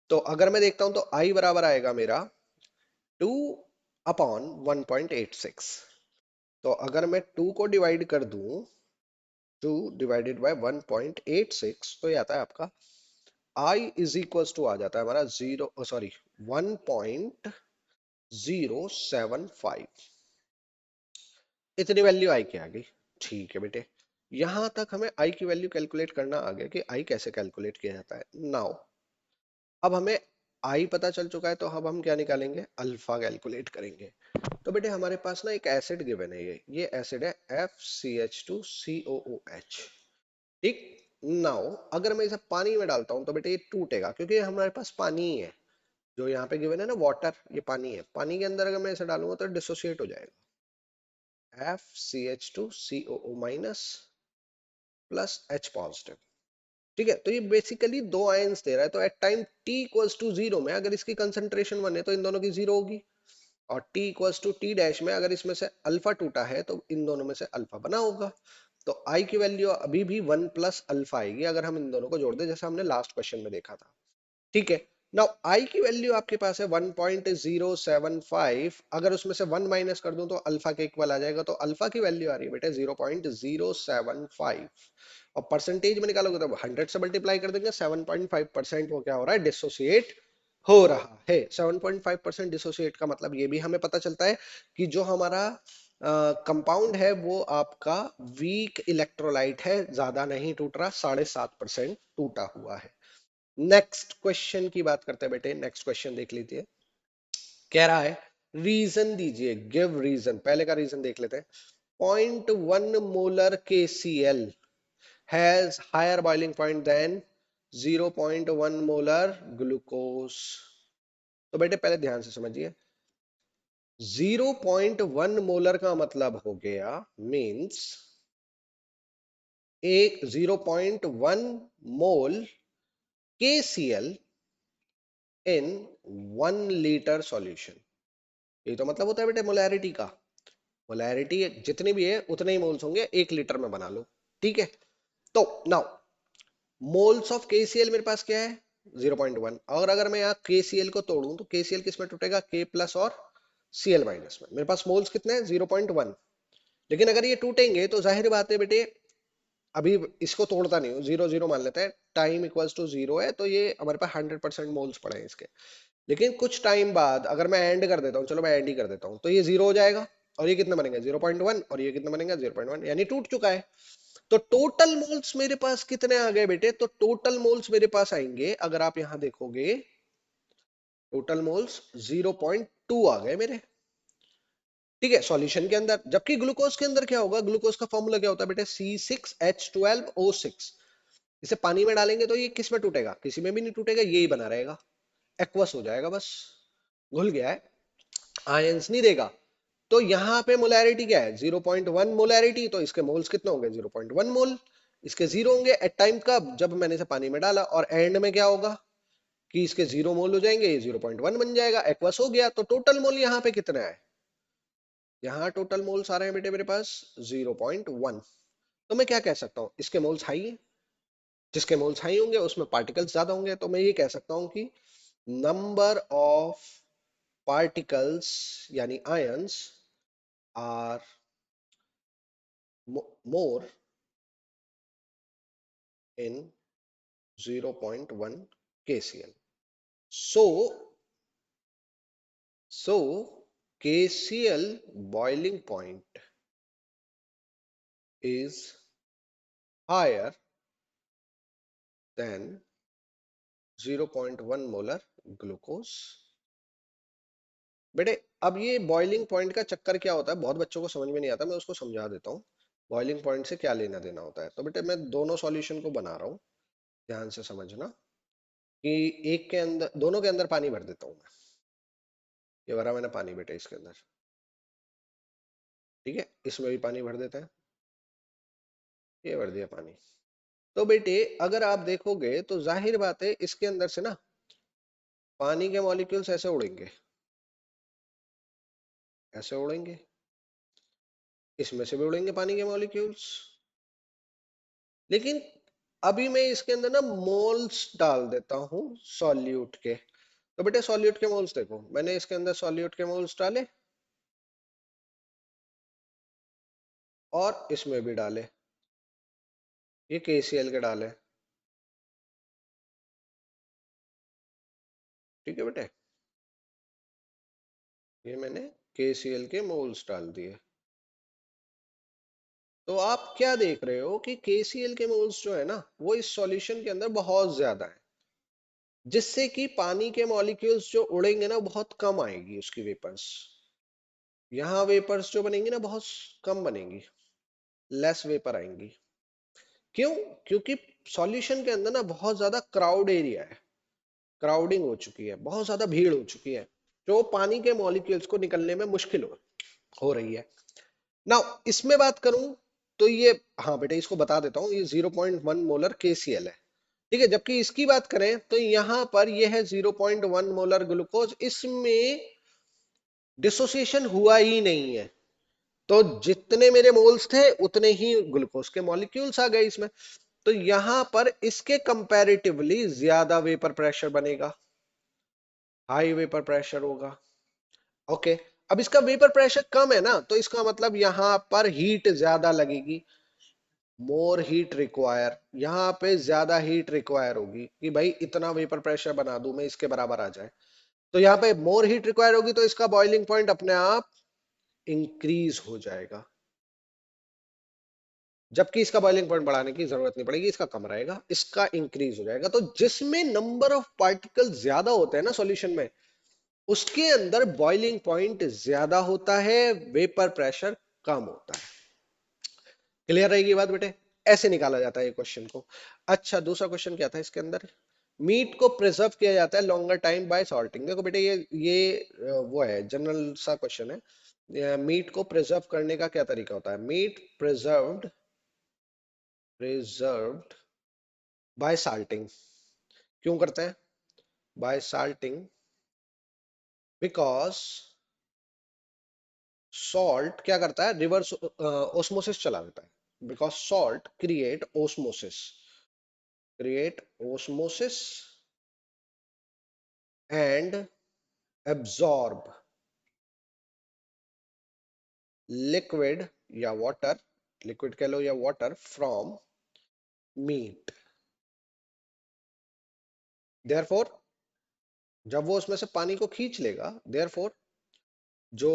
तो अगर मैं देखता हूं तो आई बराबर आएगा मेरा 2 अपॉन 1.86। तो अगर मैं 2 को डिवाइड कर दूं, 2 डिवाइडेड बाय 1.86, तो ये आता है आपका आई इज इक्वल टू आ जाता है हमारा 1.075। इतनी वैल्यू आई की आ गई। ठीक है बेटे, यहां तक हमें आई की वैल्यू कैलकुलेट करना आ गया कि आई कैसे कैलकुलेट किया जाता है। नाउ अब हमें आई पता चल चुका है तो अब हम क्या निकालेंगे, अल्फा कैलकुलेट करेंगे। तो बेटे हमारे पास ना एक एसिड गिवन है, ये एसिड है FCH2COOH। ठीक, नाउ अगर मैं इसे पानी में डालता हूं तो बेटे ये टूटेगा क्योंकि ये हमारे पास पानी ही है, जो यहाँ पे गिवन है ना वाटर, ये पानी है, पानी के अंदर अगर मैं इसे डालूंगा तो डिसोसिएट हो जाएगा, FCH2COO minus plus H positive. ठीक है, तो ये बेसिकली 2 आयंस दे रहा है, तो at time t equals to 0 में अगर इसकी कंसंट्रेशन 1 है तो इन दोनों की 0 होगी, और t equals to t dash में अगर इसमें से अल्फा टूटा है तो इन दोनों में से अल्फा बना होगा। तो i की वैल्यू अभी भी 1 प्लस अल्फा आएगी अगर हम इन दोनों को जोड़ दें, जैसा हमने लास्ट क्वेश्चन में देखा था। ठीक है, नाउ आई की वैल्यू आपके पास है 1.075, अगर उसमें से 1 माइनस कर दूं तो अल्फा के इक्वल आ जाएगा, तो अल्फा की वैल्यू आ रही है बेटे 0.075, और परसेंटेज में निकालोगे तो 100 से मल्टीप्लाई कर देंगे, 7.5% वो क्या हो रहा है, डिसोसिएट हो रहा है। 7.5% डिसोसिएट का मतलब ये भी हमें पता चलता है कि जो हमारा कंपाउंड है वो आपका वीक इलेक्ट्रोलाइट है, ज्यादा नहीं टूट रहा, 7.5% टूटा हुआ है। नेक्स्ट क्वेश्चन की बात करते हैं बेटे, नेक्स्ट क्वेश्चन देख लीजिए, कह रहा है रीजन दीजिए, गिव रीजन। पहले का रीजन देख लेते हैं। 0.1 molar KCl has higher boiling point than 0.1 molar glucose. तो बेटे पहले ध्यान से समझिए, 0.1 मोलर का मतलब हो गया मींस एक 0.1 मोल KCl इन 1 लीटर सॉल्यूशन। ये तो मतलब होता है बेटे मोलैरिटी का, मोलैरिटी जितनी भी है उतने ही मोल्स होंगे 1 लीटर में बना लो। ठीक है, तो नाउ मोल्स ऑफ केसीएल मेरे पास क्या है 0.1। और अगर मैं यहाँ केसीएल को तोड़ूं तो केसीएल किस में टूटेगा के प्लस और सीएल माइनस में। मेरे पास मोल्स कितने हैं 0.1। लेकिन अगर ये टूटेंगे तो जाहिर बात है बेटे, अभी इसको तोड़ता नहीं हूँ, जीरो जीरो मान लेते हैं, टाइम इक्वल्स टू जीरो है तो ये हमारे पास 100% मोल्स पड़े हैं इसके। लेकिन कुछ टाइम बाद अगर मैं एंड कर देता हूँ, चलो मैं एंड ही कर देता हूँ, तो ये जीरो हो जाएगा और ये कितना बनेगा 0.1 और ये कितना बनेगा 0.1, यानी टूट चुका है। तो टोटल मोल्स मेरे पास कितने आ गए बेटे, तो टोटल मोल्स मेरे पास आएंगे, अगर आप यहां देखोगे टोटल मोल्स 0.2 आ गए मेरे। ठीक है, सॉल्यूशन के अंदर। जबकि ग्लूकोज के अंदर क्या होगा, ग्लूकोज का फॉर्मूला क्या होता है बेटे C6H12O6। इसे पानी में डालेंगे तो ये किस में टूटेगा, किसी में भी नहीं टूटेगा, यही बना रहेगा, एक्वस हो जाएगा, बस घुल गया है, आयंस नहीं देगा। तो यहाँ पे मोलैरिटी क्या है 0.1 मोलैरिटी, तो इसके मोल्स कितने होंगे 0.1 मोल। इसके जीरो होंगे एट टाइम का जब मैंने इसे पानी में डाला, और एंड में क्या होगा कि इसके जीरो मोल हो जाएंगे, ये 0.1 बन जाएगा, एक्वस हो गया। तो टोटल मोल यहाँ पे कितना है, यहाँ टोटल मोल्स आ रहे हैं बेटे मेरे पास 0.1। तो मैं क्या कह सकता हूँ, इसके मोल्स हाई है, जिसके मोल्स हाई होंगे उसमें पार्टिकल्स ज्यादा होंगे, तो मैं ये कह सकता हूँ कि नंबर ऑफ पार्टिकल्स यानी ions are more in 0.1 KCl. So KCl boiling point is higher than 0.1 molar glucose. बेटे अब ये बॉइलिंग पॉइंट का चक्कर क्या होता है, बहुत बच्चों को समझ में नहीं आता, मैं उसको समझा देता हूँ। बॉइलिंग पॉइंट से क्या लेना देना होता है। तो बेटे मैं दोनों सॉल्यूशन को बना रहा हूँ, ध्यान से समझना कि एक के अंदर, दोनों के अंदर पानी भर देता हूँ मैं। ये भरा मैंने पानी बेटे इसके अंदर, ठीक है, इसमें भी पानी भर देते हैं, ये भर दिया पानी। तो बेटे अगर आप देखोगे तो जाहिर बात है इसके अंदर से ना पानी के मॉलिक्यूल्स ऐसे उड़ेंगे, ऐसे उड़ेंगे, इसमें से भी उड़ेंगे पानी के मॉलिक्यूल्स। लेकिन अभी मैं इसके अंदर ना मोल्स डाल देता हूं सॉल्यूट के। तो बेटे सॉल्यूट के मोल्स देखो, मैंने इसके अंदर सॉल्यूट के मोल्स डाले और इसमें भी डाले, ये KCl के डाले, ठीक है बेटे, ये मैंने KCl के मोल्स डाल दिए। तो आप क्या देख रहे हो कि KCl के मोल्स जो है ना वो इस सॉल्यूशन के अंदर बहुत ज्यादा है, जिससे कि पानी के मॉलिक्यूल्स जो उड़ेंगे ना बहुत कम आएगी उसकी वेपर्स। यहाँ वेपर्स जो बनेंगी ना बहुत कम बनेंगी, लेस वेपर आएंगी। क्यों, क्योंकि सॉल्यूशन के अंदर ना बहुत ज्यादा क्राउड एरिया है, क्राउडिंग हो चुकी है, बहुत ज्यादा भीड़ हो चुकी है, जो पानी के मॉलिक्यूल्स को निकलने में मुश्किल हो रही है। नाउ इसमें बात करूं तो ये, हाँ बेटे इसको बता देता हूँ, ये 0.1 मोलर KCl है, ठीक है। जबकि इसकी बात करें तो यहां पर ये है 0.1 मोलर ग्लूकोज, इसमें डिसोसिएशन हुआ ही नहीं है। तो जितने मेरे मोल्स थे उतने ही ग्लूकोज के मॉलिक्यूल्स आ गए इसमें। तो यहां पर इसके कंपैरेटिवली ज्यादा वेपर प्रेशर बनेगा, हाई वेपर प्रेशर होगा। ओके, अब इसका वेपर प्रेशर कम है ना, तो इसका मतलब यहां पर हीट ज्यादा लगेगी, मोर हीट रिक्वायर, यहाँ पे ज्यादा हीट रिक्वायर होगी कि भाई इतना वेपर प्रेशर बना दूं मैं इसके बराबर आ जाए। तो यहाँ पे मोर हीट रिक्वायर होगी तो इसका बॉइलिंग पॉइंट अपने आप इंक्रीज हो जाएगा, जबकि इसका बॉइलिंग पॉइंट बढ़ाने की जरूरत नहीं पड़ेगी, इसका कम रहेगा, इसका इंक्रीज हो जाएगा। तो जिसमें नंबर ऑफ पार्टिकल ज्यादा होते हैं ना सॉल्यूशन में, उसके अंदर बॉइलिंग पॉइंट ज्यादा होता है, वेपर प्रेशर कम होता है। क्लियर रहेगी बात बेटे, ऐसे निकाला जाता है ये क्वेश्चन को। अच्छा दूसरा क्वेश्चन क्या था इसके अंदर, मीट को प्रिजर्व किया जाता है लॉन्गर टाइम बाय सॉल्टिंग। देखो बेटे ये वो है जनरल सा क्वेश्चन है, मीट को प्रिजर्व करने का क्या तरीका होता है। मीट प्रिजर्व्ड बाय साल्टिंग, क्यों करते हैं बाय साल्टिंग, बिकॉज सॉल्ट क्या करता है, रिवर्स ऑस्मोसिस चला देता है, because salt create osmosis. create osmosis and absorb liquid या water, liquid कह लो या water from meat. Therefore जब वो उसमें से पानी को खींच लेगा, therefore जो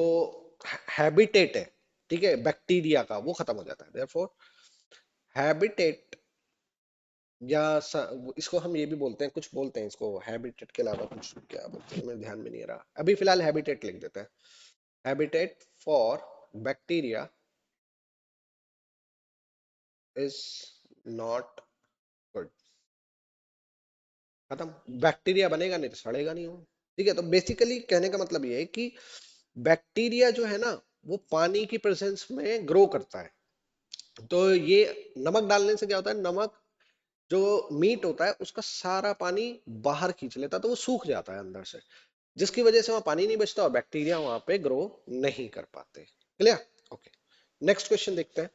हैबिटेट है, ठीक है, बैक्टीरिया का, वो खत्म हो जाता है. therefore हैबिटेट या इसको हम ये भी बोलते हैं, कुछ बोलते हैं इसको हैबिटेट के अलावा, कुछ क्या बोलते हैं मेरे ध्यान में नहीं आ रहा अभी फिलहाल, हैबिटेट लिख देते हैं. Habitat for bacteria is not good. खत्म. बैक्टीरिया बनेगा नहीं तो सड़ेगा नहीं वो. ठीक है, तो बेसिकली कहने का मतलब ये है कि बैक्टीरिया जो है ना, वो पानी की प्रेजेंस में ग्रो करता है. तो ये नमक डालने से क्या होता है, नमक जो मीट होता है उसका सारा पानी बाहर खींच लेता है, तो वो सूख जाता है अंदर से, जिसकी वजह से वहां पानी नहीं बचता और बैक्टीरिया वहां पे ग्रो नहीं कर पाते. क्लियर? ओके. नेक्स्ट क्वेश्चन देखते हैं.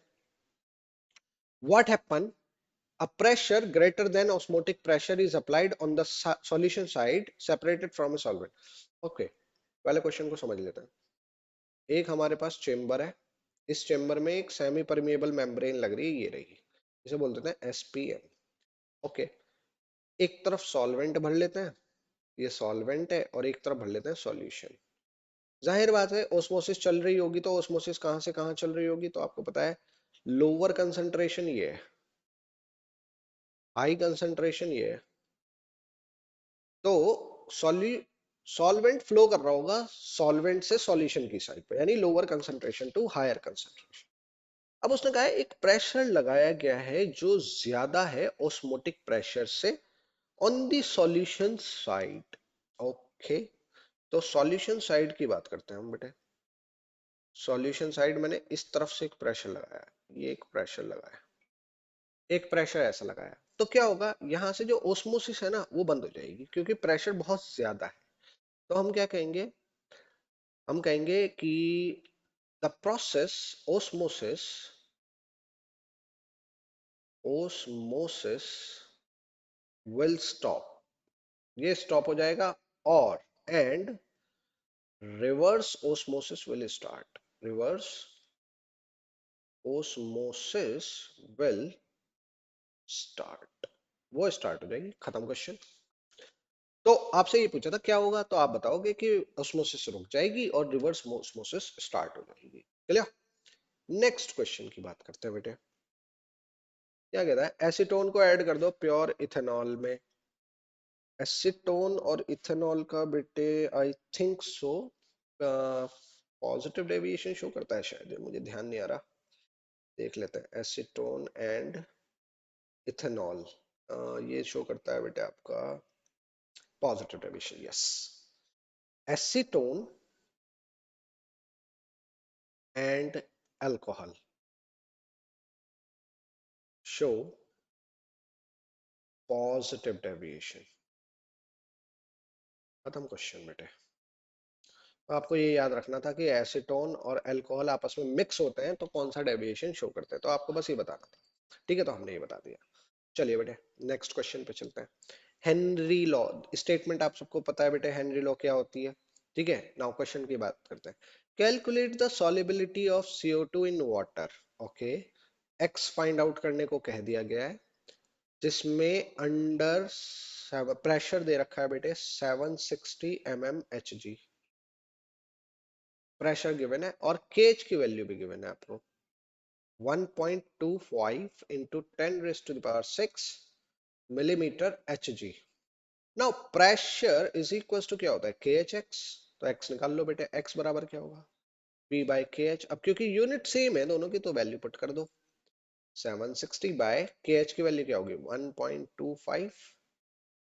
What happen a pressure greater than osmotic pressure is applied on the solution side separated from a solvent. Okay, पहले क्वेश्चन को समझ लेते हैं. एक हमारे पास चेंबर है, इस चेंबर में एक सेमी परमिएबल मेम्ब्रेन लग रही है, ये रही, इसे बोल देते हैं एसपीएम. ओके, एक तरफ सॉल्वेंट भर लेते हैं, ये सॉल्वेंट है, और एक तरफ भर लेते हैं सॉल्यूशन. जाहिर बात है ओस्मोसिस चल रही होगी, तो ओस्मोसिस कहां से कहां चल रही होगी, तो आपको पता है लोअर कंसंट्रेशन ये है, हाई कंसंट्रेशन ये है. तो सॉल्वेंट फ्लो कर रहा होगा सॉल्वेंट से सॉल्यूशन की साइड पे, यानी lower concentration to higher concentration. अब उसने कहा है एक प्रेशर लगाया गया है जो ज्यादा है ऑस्मोटिक प्रेशर से on the solution side. Okay, तो सॉल्यूशन साइड की बात करते हैं हम बेटे. सॉल्यूशन साइड मैंने इस तरफ से एक प्रेशर लगाया, ये एक प्रेशर लगाया, एक प्रेशर ऐसा लगाया, तो क्या होगा, यहां से जो ओस्मोसिस है ना वो बंद हो जाएगी, क्योंकि प्रेशर बहुत ज्यादा है. तो हम क्या कहेंगे, हम कहेंगे कि the process osmosis, osmosis will stop, ये स्टॉप हो जाएगा, और and reverse osmosis will start, reverse osmosis will start, वो स्टार्ट हो जाएगी. खत्म क्वेश्चन. तो आपसे ये पूछा था क्या होगा, तो आप बताओगे कि ओस्मोसिस रुक जाएगी और रिवर्स ओस्मोसिस स्टार्ट हो जाएगी. क्लियर? नेक्स्ट क्वेश्चन की बात करते हैं बेटे. क्या कहता है, एसीटोन को ऐड कर दो प्योर इथेनॉल में. एसीटोन और इथेनॉल का बेटे I think so positive deviation show करता है शायद, मुझे ध्यान नहीं आ रहा, देख लेते हैं. एसीटोन एंड इथेनॉल, ये शो करता है बेटे आपका positive deviation. Yes, acetone and alcohol show positive deviation. खत्म क्वेश्चन बेटे. तो आपको ये याद रखना था कि एसीटोन और अल्कोहल आपस में मिक्स होते हैं तो कौन सा डेविएशन शो करते हैं, तो आपको बस ये बताना था. ठीक है, तो हमने ये बता दिया. चलिए बेटे नेक्स्ट क्वेश्चन पे चलते हैं. हेनरी लॉ स्टेटमेंट आप सबको पता है बेटे, हेनरी लॉ क्या होती है. ठीक है, नाउ क्वेश्चन की बात करते हैं. Calculate the solubility of CO2 in water. Okay, x find out करने को कह दिया गया है, जिसमें अंडर प्रेशर दे रखा है बेटे 760 mmHg, प्रेशर गिवन है, और केज की वैल्यू भी गिवन है आपको 1.25 into 10⁻⁶ millimetre Hg. Now pressure is equal to क्या होता है, KHX. तो x निकाल लो बेटे, x बराबर क्या होगा, P बाई KH. अब क्योंकि यूनिट सेम है दोनों की, तो वैल्यू पुट कर दो. 760 बाय KH की वैल्यू क्या होगी, 1.25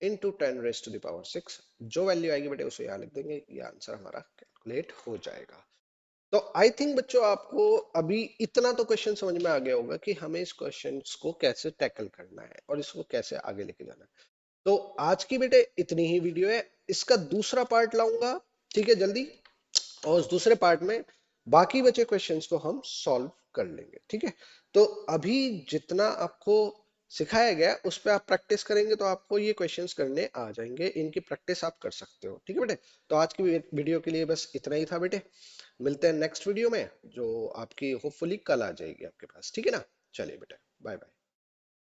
इंटू 10⁻⁶. जो वैल्यू आएगी बेटे उसे यहाँ लिख देंगे, ये आंसर हमारा कैलकुलेट हो जाएगा. तो आई थिंक बच्चों आपको अभी इतना तो क्वेश्चन समझ में आ गया होगा कि हमें इस क्वेश्चन को कैसे टैकल करना है और इसको कैसे आगे लेके जाना है. तो आज की बेटे इतनी ही वीडियो है, इसका दूसरा पार्ट लाऊंगा, ठीक है, जल्दी. और उस दूसरे पार्ट में बाकी बचे क्वेश्चंस को हम सॉल्व कर लेंगे. ठीक है, तो अभी जितना आपको सिखाया गया उस पर आप प्रैक्टिस करेंगे तो आपको ये क्वेश्चंस करने आ जाएंगे, इनकी प्रैक्टिस आप कर सकते हो। ठीक है बेटे, तो आज की वीडियो के लिए बस इतना ही था बेटे। मिलते हैं नेक्स्ट वीडियो में जो आपकी होपफुली कल आ जाएगी आपके पास। ठीक है ना, चलिए बेटे, बाय बाय।